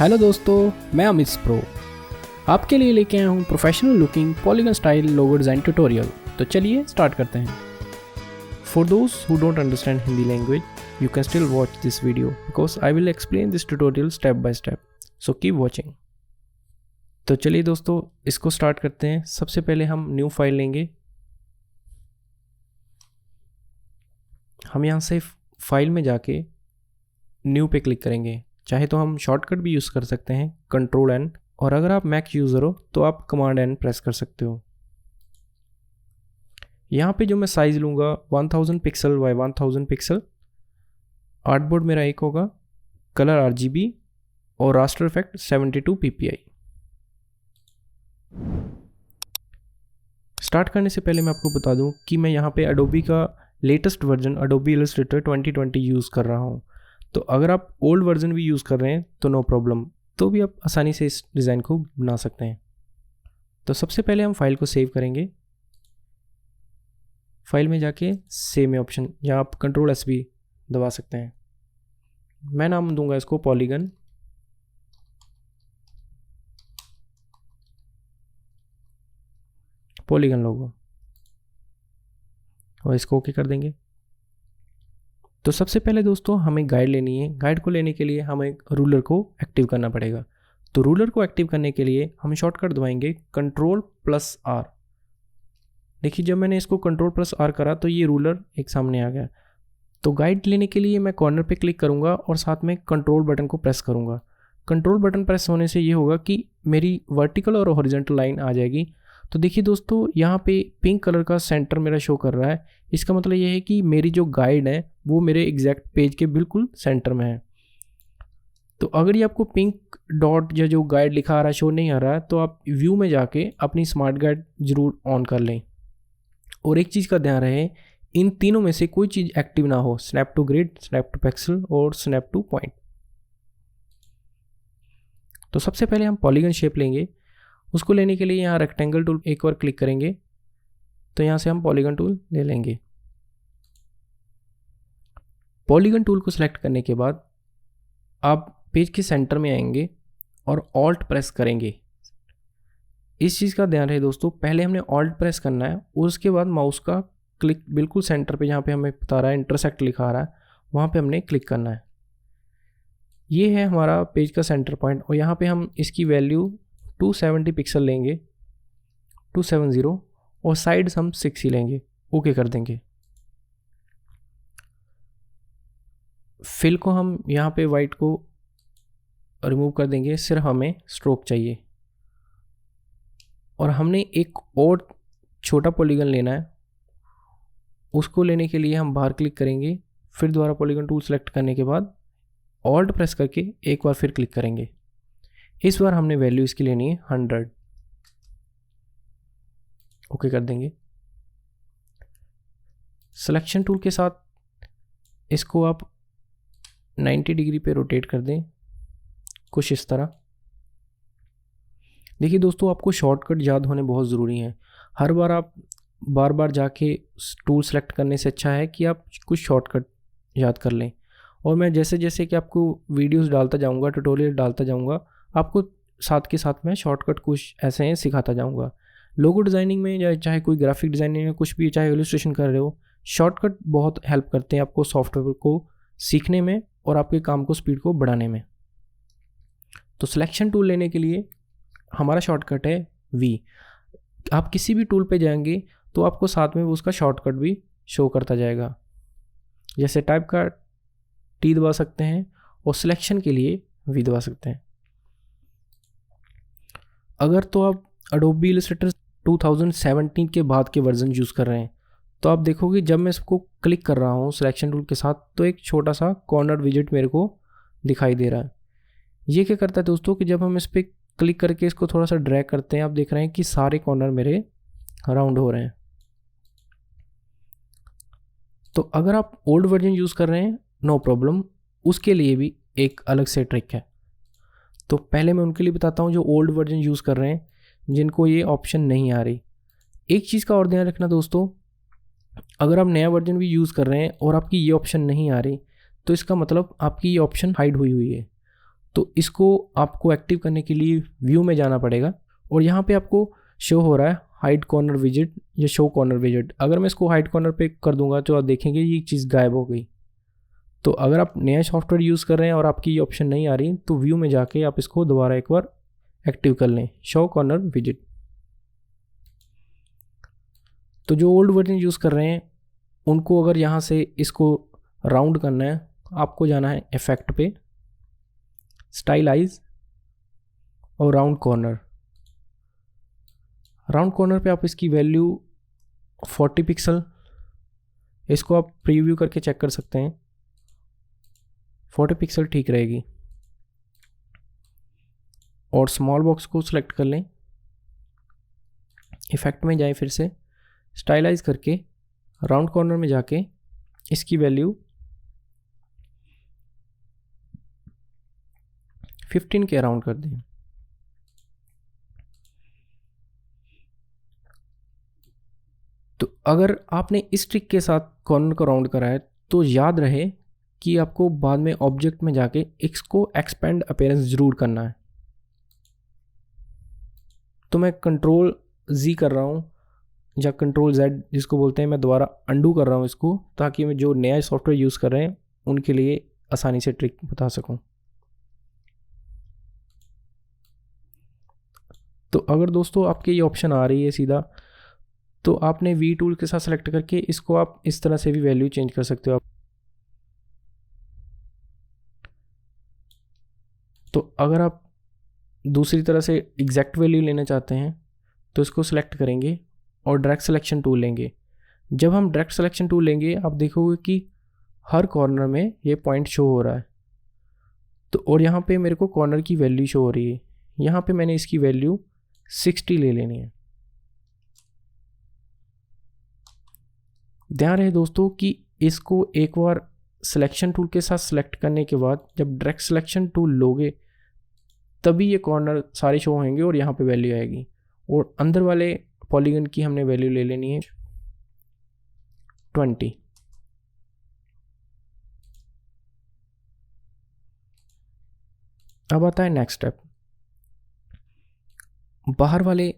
Hello दोस्तों, मैं Amit pro आपके लिए लेके आया हूँ professional looking polygon style logo design tutorial. तो चलिए स्टार्ट करते हैं। For those who don't understand Hindi language, you can still watch this video because I will explain this tutorial step by step, so keep watching. तो चलिए दोस्तों, इसको start करते हैं। सबसे पहले हम न्यू फाइल लेंगे। हम यहाँ से फाइल में जाके न्यू पे क्लिक करेंगे। चाहे तो हम शॉर्टकट भी यूज़ कर सकते हैं, कंट्रोल एन, और अगर आप मैक यूज़र हो तो आप कमांड एन प्रेस कर सकते हो। यहाँ पे जो मैं साइज़ लूँगा 1000 पिक्सल बाय 1000 पिक्सल। आर्टबोर्ड मेरा एक होगा, कलर RGB और रास्टर इफेक्ट 72 ppi। स्टार्ट करने से पहले मैं आपको बता दूं कि मैं यहाँ पे अडोबी का latest version Adobe Illustrator 2020 use कर रहा हूँ। तो अगर आप ओल्ड वर्जन भी यूज़ कर रहे हैं तो नो प्रॉब्लम, तो भी आप आसानी से इस डिज़ाइन को बना सकते हैं। तो सबसे पहले हम फाइल को सेव करेंगे। फाइल में जाके सेव में ऑप्शन, या आप Ctrl+S भी दबा सकते हैं। मैं नाम दूंगा इसको पॉलीगन। पॉलीगन लोगो, और इसको ओके कर देंगे। तो सबसे पहले दोस्तों हमें गाइड लेनी है। गाइड को लेने के लिए हमें रूलर को एक्टिव करना पड़ेगा। तो रूलर को एक्टिव करने के लिए हम शॉर्टकट दबाएंगे Ctrl+R। देखिए, जब मैंने इसको Ctrl+R करा तो ये रूलर एक सामने आ गया। तो गाइड लेने के लिए मैं कॉर्नर पे क्लिक करूंगा और साथ में कंट्रोल बटन को प्रेस करूंगा। कंट्रोल बटन प्रेस होने से ये होगा कि मेरी वर्टिकल और हॉरिजॉन्टल लाइन आ जाएगी। तो देखिए दोस्तों, यहाँ पे पिंक कलर का सेंटर मेरा शो कर रहा है। इसका मतलब ये है कि मेरी जो गाइड है वो मेरे एग्जैक्ट पेज के बिल्कुल सेंटर में है। तो अगर ये आपको पिंक डॉट या जो गाइड लिखा आ रहा है शो नहीं आ रहा है, तो आप व्यू में जाके अपनी स्मार्ट गाइड जरूर ऑन कर लें। और एक चीज़ का ध्यान रहे, इन तीनों में से कोई चीज़ एक्टिव ना हो, snap to grid, snap to pixel और स्नैप टू पॉइंट। तो सबसे पहले हम पॉलीगन शेप लेंगे। उसको लेने के लिए यहाँ रेक्टेंगल टूल एक बार क्लिक करेंगे। तो यहाँ से हम पॉलीगन टूल ले लेंगे। पॉलीगन टूल को सिलेक्ट करने के बाद आप पेज के सेंटर में आएंगे और ऑल्ट प्रेस करेंगे। इस चीज़ का ध्यान रहे दोस्तों, पहले हमने ऑल्ट प्रेस करना है, उसके बाद माउस का क्लिक बिल्कुल सेंटर पे जहाँ पे हमें बता रहा है इंटरसेक्ट लिखा आ रहा है, वहाँ पे हमने क्लिक करना है। ये है हमारा पेज का सेंटर पॉइंट, और यहाँ पे हम इसकी वैल्यू 270 पिक्सल लेंगे, 270, और साइड्स हम 6 ही लेंगे। ओके कर देंगे। फिल को हम यहाँ पे वाइट को रिमूव कर देंगे, सिर्फ हमें स्ट्रोक चाहिए। और हमने एक और छोटा पॉलीगन लेना है। उसको लेने के लिए हम बाहर क्लिक करेंगे, फिर दोबारा पॉलीगन टूल सेलेक्ट करने के बाद ऑल्ट प्रेस करके एक बार फिर क्लिक करेंगे। इस बार हमने वैल्यू इसकी लेनी है 100। ओके कर देंगे। सिलेक्शन टूल के साथ इसको आप 90 डिग्री पे रोटेट कर दें, कुछ इस तरह। देखिए दोस्तों, आपको शॉर्टकट याद होने बहुत ज़रूरी हैं। हर बार आप बार बार जाके टूल सेलेक्ट करने से अच्छा है कि आप कुछ शॉर्टकट याद कर लें। और मैं जैसे जैसे कि आपको वीडियोस डालता जाऊंगा, ट्यूटोरियल डालता जाऊंगा, आपको साथ के साथ मैं शॉर्टकट कुछ ऐसे हैं सिखाता जाऊंगा। लोगो डिज़ाइनिंग में या चाहे कोई ग्राफिक डिज़ाइनिंग में कुछ भी, चाहे इलस्ट्रेशन कर रहे हो, शॉर्टकट बहुत हेल्प करते हैं आपको सॉफ्टवेयर को सीखने में और आपके काम को स्पीड को बढ़ाने में। तो सिलेक्शन टूल लेने के लिए हमारा शॉर्टकट है V। आप किसी भी टूल पे जाएंगे तो आपको साथ में उसका शॉर्टकट भी शो करता जाएगा। जैसे टाइप का T दबा सकते हैं और सिलेक्शन के लिए V दबा सकते हैं। अगर तो आप अडोबी इलस्ट्रेटर 2017 के बाद के वर्जन यूज़ कर रहे हैं, तो आप देखोगे जब मैं इसको क्लिक कर रहा हूँ सिलेक्शन टूल के साथ, तो एक छोटा सा कॉर्नर विजेट मेरे को दिखाई दे रहा है। ये क्या करता है दोस्तों कि जब हम इस पर क्लिक करके इसको थोड़ा सा ड्रैग करते हैं, आप देख रहे हैं कि सारे कॉर्नर मेरे राउंड हो रहे हैं। तो अगर आप ओल्ड वर्जन यूज़ कर रहे हैं, नो प्रॉब्लम, उसके लिए भी एक अलग से ट्रिक है। तो पहले मैं उनके लिए बताता हूँ जो ओल्ड वर्जन यूज़ कर रहे हैं, जिनको ये ऑप्शन नहीं आ रही। एक चीज़ का और ध्यान रखना दोस्तों, अगर आप नया वर्जन भी यूज़ कर रहे हैं और आपकी ये ऑप्शन नहीं आ रही, तो इसका मतलब आपकी ये ऑप्शन हाइड हुई है। तो इसको आपको एक्टिव करने के लिए व्यू में जाना पड़ेगा और यहाँ पे आपको शो हो रहा है हाइड कॉर्नर विजिट या शो कॉर्नर विजिट। अगर मैं इसको हाइड कॉर्नर पे कर दूंगा तो आप देखेंगे ये चीज़ गायब हो गई। तो अगर आप नया सॉफ्टवेयर यूज़ कर रहे हैं और आपकी ये ऑप्शन नहीं आ रही तो व्यू में जाके आप इसको दोबारा एक बार एक्टिव कर लें, शो कॉर्नर विजिट। तो जो ओल्ड वर्जन यूज़ कर रहे हैं उनको अगर यहाँ से इसको राउंड करना है, आपको जाना है इफेक्ट पे, स्टाइलाइज और राउंड कॉर्नर। राउंड कॉर्नर पे आप इसकी वैल्यू 40 पिक्सल, इसको आप प्रीव्यू करके चेक कर सकते हैं, 40 पिक्सल ठीक रहेगी। और स्मॉल बॉक्स को सिलेक्ट कर लें, इफेक्ट में जाए, फिर से स्टाइलाइज करके राउंड कॉर्नर में जाके इसकी वैल्यू 15 के अराउंड कर दें। तो अगर आपने इस ट्रिक के साथ कॉर्नर को राउंड करा है तो याद रहे कि आपको बाद में ऑब्जेक्ट में जाके इसको एक्सपेंड अपीयरेंस जरूर करना है। तो मैं कंट्रोल Z कर रहा हूँ या कंट्रोल Z जिसको बोलते हैं, मैं दोबारा अंडू कर रहा हूँ इसको, ताकि मैं जो नया सॉफ्टवेयर यूज़ कर रहे हैं उनके लिए आसानी से ट्रिक बता सकूँ। तो अगर दोस्तों आपके ये ऑप्शन आ रही है सीधा, तो आपने V टूल के साथ सेलेक्ट करके इसको आप इस तरह से भी वैल्यू चेंज कर सकते हो आप। तो अगर आप दूसरी तरह से एग्जैक्ट वैल्यू लेना चाहते हैं तो इसको सिलेक्ट करेंगे और डायरेक्ट सिलेक्शन टूल लेंगे। जब हम डायरेक्ट सिलेक्शन टूल लेंगे आप देखोगे कि हर कॉर्नर में ये पॉइंट शो हो रहा है। तो और यहाँ पे मेरे को कॉर्नर की वैल्यू शो हो रही है, यहाँ पे मैंने इसकी वैल्यू 60 ले लेनी है। ध्यान रहे दोस्तों कि इसको एक बार सिलेक्शन टूल के साथ सिलेक्ट करने के बाद जब डायरेक्ट सिलेक्शन टूल लोगे तभी ये कॉर्नर सारे शो होंगे और यहाँ पे वैल्यू आएगी। और अंदर वाले पॉलीगन की हमने वैल्यू ले लेनी है 20। अब आता है नेक्स्ट स्टेप। बाहर वाले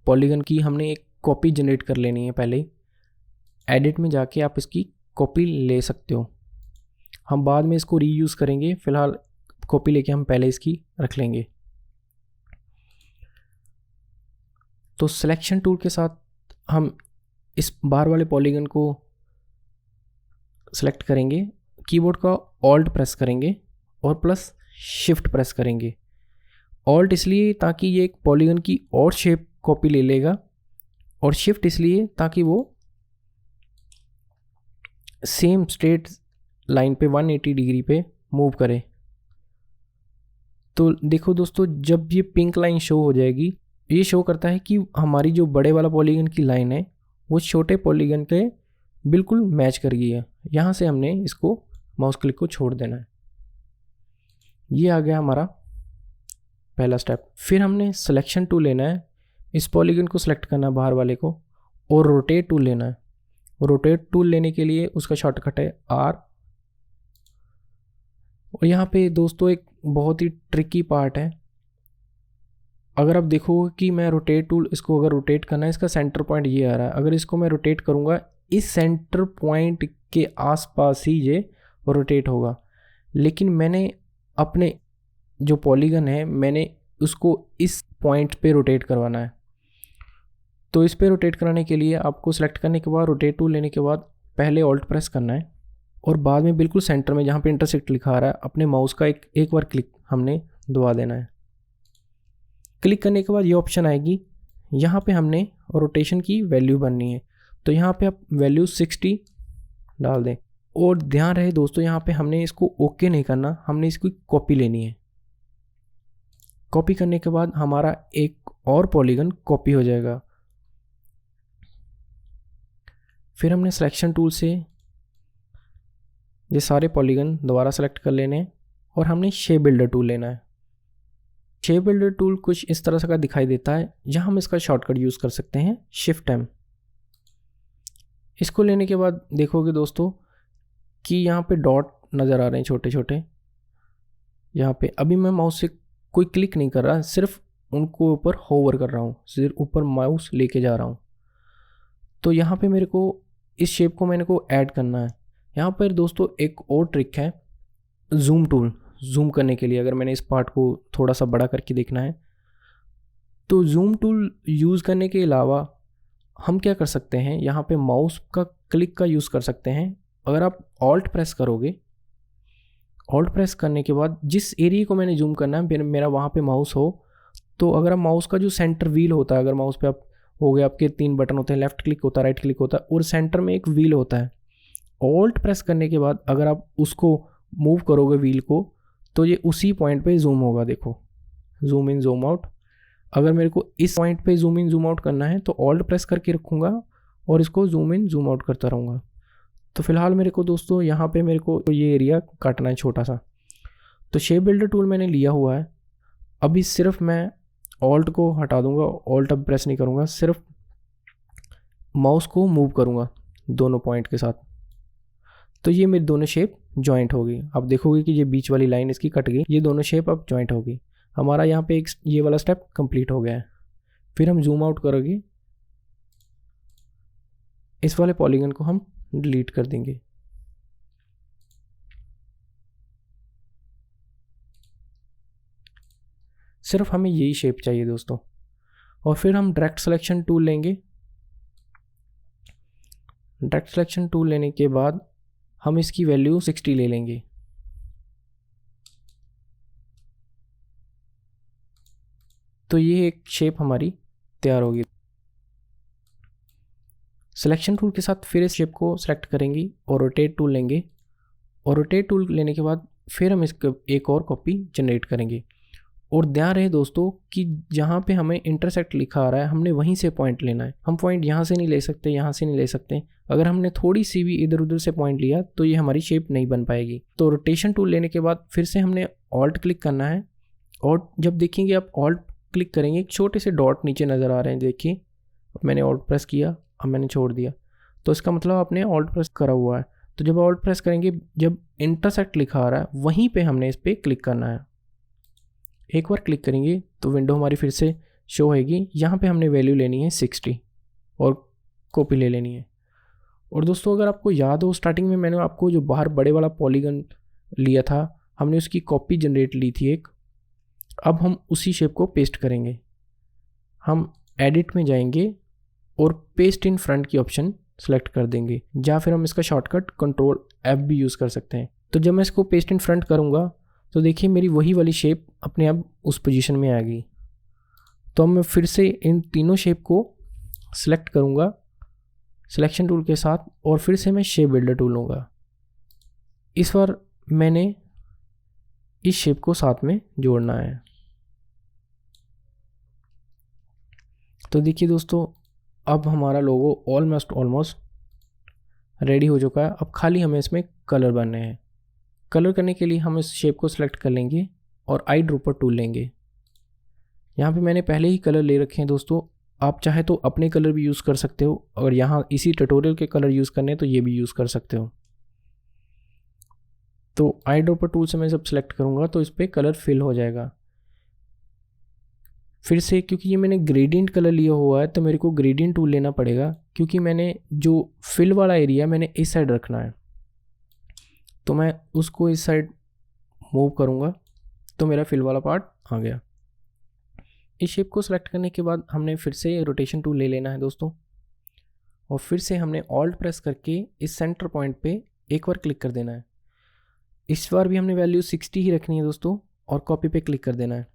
पॉलीगन की हमने एक कॉपी जनरेट कर लेनी है। पहले एडिट में जाके आप इसकी कॉपी ले सकते हो, हम बाद में इसको रीयूज़ करेंगे, फिलहाल कॉपी लेके हम पहले इसकी रख लेंगे। तो सिलेक्शन टूल के साथ हम इस बाहर वाले पॉलीगन को सिलेक्ट करेंगे, कीबोर्ड का ऑल्ट प्रेस करेंगे और प्लस शिफ्ट प्रेस करेंगे। ऑल्ट इसलिए ताकि ये एक पॉलीगन की और शेप कॉपी ले लेगा, और शिफ्ट इसलिए ताकि वो सेम स्ट्रेट लाइन पे 180 डिग्री पे मूव करे। तो देखो दोस्तों, जब ये पिंक लाइन शो हो जाएगी, ये शो करता है कि हमारी जो बड़े वाला पॉलीगन की लाइन है वो छोटे पॉलीगन के बिल्कुल मैच कर गई है। यहाँ से हमने इसको माउस क्लिक को छोड़ देना है। ये आ गया हमारा पहला स्टेप। फिर हमने सिलेक्शन टूल लेना है, इस पॉलीगन को सिलेक्ट करना है बाहर वाले को, और रोटेट टूल लेना है। रोटेट टूल लेने के लिए उसका शॉर्टकट है R। और यहाँ पे दोस्तों एक बहुत ही ट्रिकी पार्ट है। अगर आप देखोगे कि मैं रोटेट टूल, इसको अगर रोटेट करना है, इसका सेंटर पॉइंट ये आ रहा है, अगर इसको मैं रोटेट करूँगा इस सेंटर पॉइंट के आसपास ही ये रोटेट होगा। लेकिन मैंने अपने जो पॉलीगन है मैंने उसको इस पॉइंट पे रोटेट करवाना है। तो इस पे रोटेट कराने के लिए आपको सेलेक्ट करने के बाद रोटेट टूल लेने के बाद पहले ऑल्ट प्रेस करना है और बाद में बिल्कुल सेंटर में जहाँ पे इंटरसेक्ट लिखा आ रहा है अपने माउस का एक बार क्लिक हमने दबा देना है। क्लिक करने के बाद ये ऑप्शन आएगी, यहाँ पे हमने रोटेशन की वैल्यू बननी है। तो यहाँ पे आप वैल्यू 60 डाल दें। और ध्यान रहे दोस्तों, यहाँ पे हमने इसको ओके नहीं करना, हमने इसकी कॉपी लेनी है। कॉपी करने के बाद हमारा एक और पॉलीगन कॉपी हो जाएगा। फिर हमने सिलेक्शन टूल से ये सारे पॉलीगन दोबारा सेलेक्ट कर लेने और हमने शेप बिल्डर टूल लेना है। शेप बिल्डर टूल कुछ इस तरह से का दिखाई देता है, जहाँ हम इसका शॉर्टकट यूज़ कर सकते हैं शिफ्ट M। इसको लेने के बाद देखोगे दोस्तों कि यहाँ पे डॉट नज़र आ रहे हैं छोटे छोटे, यहाँ पे अभी मैं माउस से कोई क्लिक नहीं कर रहा, सिर्फ उनको ऊपर होवर कर रहा हूँ, सिर्फ ऊपर माउस लेके जा रहा हूँ। तो यहाँ पे मेरे को इस शेप को मैंने को ऐड करना है। यहाँ पर दोस्तों एक और ट्रिक है, जूम टूल। जूम करने के लिए अगर मैंने इस पार्ट को थोड़ा सा बड़ा करके देखना है, तो जूम टूल यूज़ करने के अलावा हम क्या कर सकते हैं, यहाँ पे माउस का क्लिक का यूज़ कर सकते हैं। अगर आप ऑल्ट प्रेस करोगे, ऑल्ट प्रेस करने के बाद जिस एरिया को मैंने जूम करना है मेरा वहाँ पे माउस हो, तो अगर आप माउस का जो सेंटर व्हील होता है, अगर माउस पे आप हो गए, आपके 3 बटन होते हैं, लेफ्ट क्लिक होता है, राइट क्लिक होता है, और सेंटर में एक व्हील होता है। ऑल्ट प्रेस करने के बाद अगर आप उसको मूव करोगे व्हील को, तो ये उसी पॉइंट पे जूम होगा। देखो, जूम इन जूम आउट। अगर मेरे को इस पॉइंट पे जूम इन जूम आउट करना है तो ऑल्ट प्रेस करके रखूँगा और इसको जूम इन जूम आउट करता रहूँगा। तो फिलहाल मेरे को दोस्तों यहाँ पे मेरे को ये एरिया काटना है छोटा सा। तो शेप बिल्डर टूल मैंने लिया हुआ है। अभी सिर्फ मैं ऑल्ट को हटा दूंगा, ऑल्ट अब प्रेस नहीं करूँगा, सिर्फ माउस को मूव करूँगा दोनों पॉइंट के साथ। तो ये मेरी दोनों शेप जॉइंट होगी। आप देखोगे कि ये बीच वाली लाइन इसकी कट गई, ये दोनों शेप अब जॉइंट होगी। हमारा यहाँ पे एक ये वाला स्टेप कंप्लीट हो गया है। फिर हम जूम आउट करोगे, इस वाले पॉलीगन को हम डिलीट कर देंगे। सिर्फ हमें यही शेप चाहिए दोस्तों। और फिर हम डायरेक्ट सिलेक्शन टूल लेंगे। डायरेक्ट सिलेक्शन टूल लेने के बाद हम इसकी वैल्यू 60 ले लेंगे। तो ये एक शेप हमारी तैयार होगी। सिलेक्शन टूल के साथ फिर इस शेप को सिलेक्ट करेंगे और रोटेट टूल लेंगे। और रोटेट टूल लेने के बाद फिर हम इसका एक और कॉपी जनरेट करेंगे। और ध्यान रहे दोस्तों कि जहाँ पे हमें इंटरसेक्ट लिखा आ रहा है, हमने वहीं से पॉइंट लेना है। हम पॉइंट यहाँ से नहीं ले सकते, यहाँ से नहीं ले सकते। अगर हमने थोड़ी सी भी इधर उधर से पॉइंट लिया तो ये हमारी शेप नहीं बन पाएगी। तो रोटेशन टूल लेने के बाद फिर से हमने ऑल्ट क्लिक करना है। और जब देखेंगे आप ऑल्ट क्लिक करेंगे, एक छोटे से डॉट नीचे नज़र आ रहे हैं, देखिए। मैंने ऑल्ट प्रेस किया, अब मैंने छोड़ दिया, तो इसका मतलब आपने ऑल्ट प्रेस करा हुआ है। तो जब ऑल्ट प्रेस करेंगे, जब इंटरसेक्ट लिखा आ रहा है वहीं पे हमने इस पर क्लिक करना है। एक बार क्लिक करेंगे तो विंडो हमारी फिर से शो होगी। यहाँ पे हमने वैल्यू लेनी है 60 और कॉपी ले लेनी है। और दोस्तों अगर आपको याद हो, स्टार्टिंग में मैंने आपको जो बाहर बड़े वाला पॉलीगन लिया था, हमने उसकी कॉपी जनरेट ली थी एक। अब हम उसी शेप को पेस्ट करेंगे। हम एडिट में जाएंगे और पेस्ट इन फ्रंट की ऑप्शन सेलेक्ट कर देंगे, या फिर हम इसका शॉर्टकट कंट्रोल F भी यूज़ कर सकते हैं। तो जब मैं इसको पेस्ट इन फ्रंट करूँगा तो देखिए मेरी वही वाली शेप अपने आप उस पोजीशन में आ गई। तो अब मैं फिर से इन तीनों शेप को सिलेक्ट करूँगा सिलेक्शन टूल के साथ, और फिर से मैं शेप बिल्डर टूल लूँगा। इस बार मैंने इस शेप को साथ में जोड़ना है। तो देखिए दोस्तों, अब हमारा लोगो ऑलमोस्ट रेडी हो चुका है। अब खाली हमें इसमें कलर भरने हैं। कलर करने के लिए हम इस शेप को सिलेक्ट कर लेंगे और आई ड्रॉपर टूल लेंगे। यहाँ पे मैंने पहले ही कलर ले रखे हैं दोस्तों। आप चाहे तो अपने कलर भी यूज़ कर सकते हो, और यहाँ इसी ट्यूटोरियल के कलर यूज़ करने हैं तो ये भी यूज़ कर सकते हो। तो आई ड्रॉपर टूल से मैं जब सिलेक्ट करूँगा तो इस पर कलर फिल हो जाएगा। फिर से क्योंकि ये मैंने ग्रेडियंट कलर लिया हुआ है तो मेरे को ग्रेडियंट टूल लेना पड़ेगा, क्योंकि मैंने जो फिल वाला एरिया मैंने इस साइड रखना है। तो मैं उसको इस साइड मूव करूँगा तो मेरा फिल वाला पार्ट आ गया। इस शेप को सिलेक्ट करने के बाद हमने फिर से रोटेशन टूल ले लेना है दोस्तों, और फिर से हमने ऑल्ट प्रेस करके इस सेंटर पॉइंट पे एक बार क्लिक कर देना है। इस बार भी हमने वैल्यू 60 ही रखनी है दोस्तों, और कॉपी पे क्लिक कर देना है।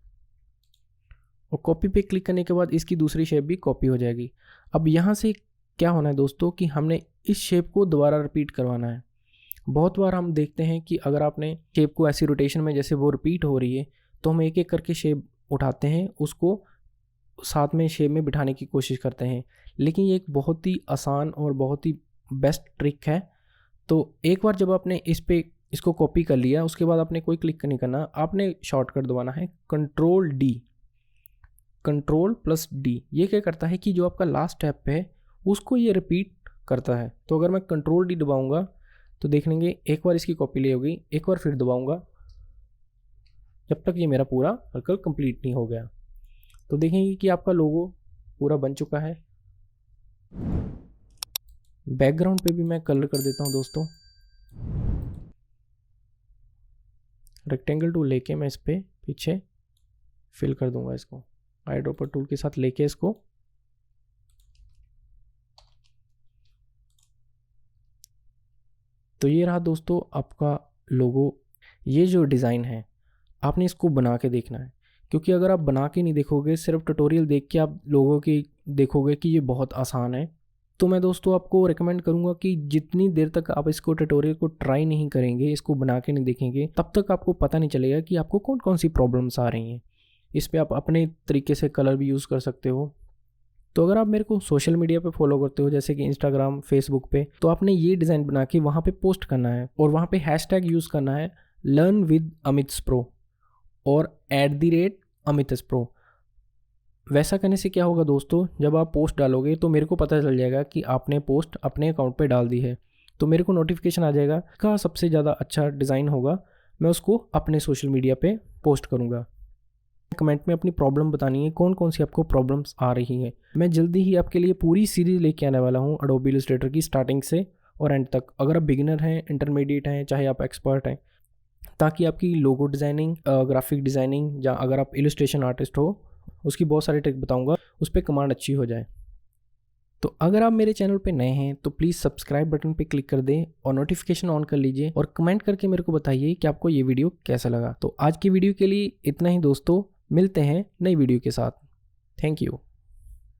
और कॉपी पे क्लिक करने के बाद इसकी दूसरी शेप भी कॉपी हो जाएगी। अब यहाँ से क्या होना है दोस्तों कि हमने इस शेप को दोबारा रिपीट करवाना है। बहुत बार हम देखते हैं कि अगर आपने शेप को ऐसी रोटेशन में जैसे वो रिपीट हो रही है, तो हम एक एक करके शेप उठाते हैं, उसको साथ में शेप में बिठाने की कोशिश करते हैं। लेकिन ये एक बहुत ही आसान और बहुत ही बेस्ट ट्रिक है। तो एक बार जब आपने इसको कॉपी कर लिया, उसके बाद आपने कोई क्लिक नहीं करना, आपने शॉर्टकट दबाना है Ctrl+D। ये क्या करता है कि जो आपका लास्ट स्टेप है उसको ये रिपीट करता है। तो अगर मैं Ctrl+D दबाऊंगा तो देख लेंगे एक बार इसकी कॉपी ले होगी, एक बार फिर दबाऊंगा जब तक ये मेरा पूरा सर्कल कंप्लीट नहीं हो गया। तो देखेंगे कि आपका लोगो पूरा बन चुका है। बैकग्राउंड पे भी मैं कलर कर देता हूँ दोस्तों। रेक्टेंगल टूल लेके मैं इस पे पीछे फिल कर दूंगा इसको, आई ड्रॉपर टूल के साथ लेके इसको। तो ये रहा दोस्तों आपका लोगो। ये जो डिज़ाइन है आपने इसको बना के देखना है, क्योंकि अगर आप बना के नहीं देखोगे, सिर्फ ट्यूटोरियल देख के आप लोगों की देखोगे कि ये बहुत आसान है, तो मैं दोस्तों आपको रेकमेंड करूंगा कि जितनी देर तक आप इसको ट्यूटोरियल को ट्राई नहीं करेंगे, इसको बना के नहीं देखेंगे, तब तक आपको पता नहीं चलेगा कि आपको कौन कौन सी प्रॉब्लम्स आ रही हैं। इस पर आप अपने तरीके से कलर भी यूज़ कर सकते हो। तो अगर आप मेरे को सोशल मीडिया पे फॉलो करते हो जैसे कि इंस्टाग्राम, फेसबुक पे, तो आपने ये डिज़ाइन बना के वहाँ पे पोस्ट करना है और वहाँ पे हैशटैग यूज़ करना है लर्न विद अमित प्रो और @अमित प्रो। वैसा करने से क्या होगा दोस्तों, जब आप पोस्ट डालोगे तो मेरे को पता चल जाएगा कि आपने पोस्ट अपने अकाउंट पे डाल दी है, तो मेरे को नोटिफिकेशन आ जाएगा का सबसे ज़्यादा अच्छा डिज़ाइन होगा, मैं उसको अपने सोशल मीडिया पे पोस्ट करूँगा। कमेंट में अपनी प्रॉब्लम बतानी है, कौन कौन सी आपको प्रॉब्लम्स आ रही हैं। मैं जल्दी ही आपके लिए पूरी सीरीज़ लेके आने वाला हूँ एडोबी इलस्ट्रेटर की, स्टार्टिंग से और एंड तक। अगर आप बिगिनर हैं, इंटरमीडिएट हैं, चाहे आप एक्सपर्ट हैं, ताकि आपकी लोगो डिज़ाइनिंग, ग्राफिक डिज़ाइनिंग, या अगर आप इलस्ट्रेशन आर्टिस्ट हो, उसकी बहुत सारी ट्रिक बताऊंगा, उस पर कमांड अच्छी हो जाए। तो अगर आप मेरे चैनल पे नए हैं तो प्लीज़ सब्सक्राइब बटन पे क्लिक कर दें और नोटिफिकेशन ऑन कर लीजिए और कमेंट करके मेरे को बताइए कि आपको ये वीडियो कैसा लगा। तो आज की वीडियो के लिए इतना ही दोस्तों, मिलते हैं नई वीडियो के साथ। Thank you.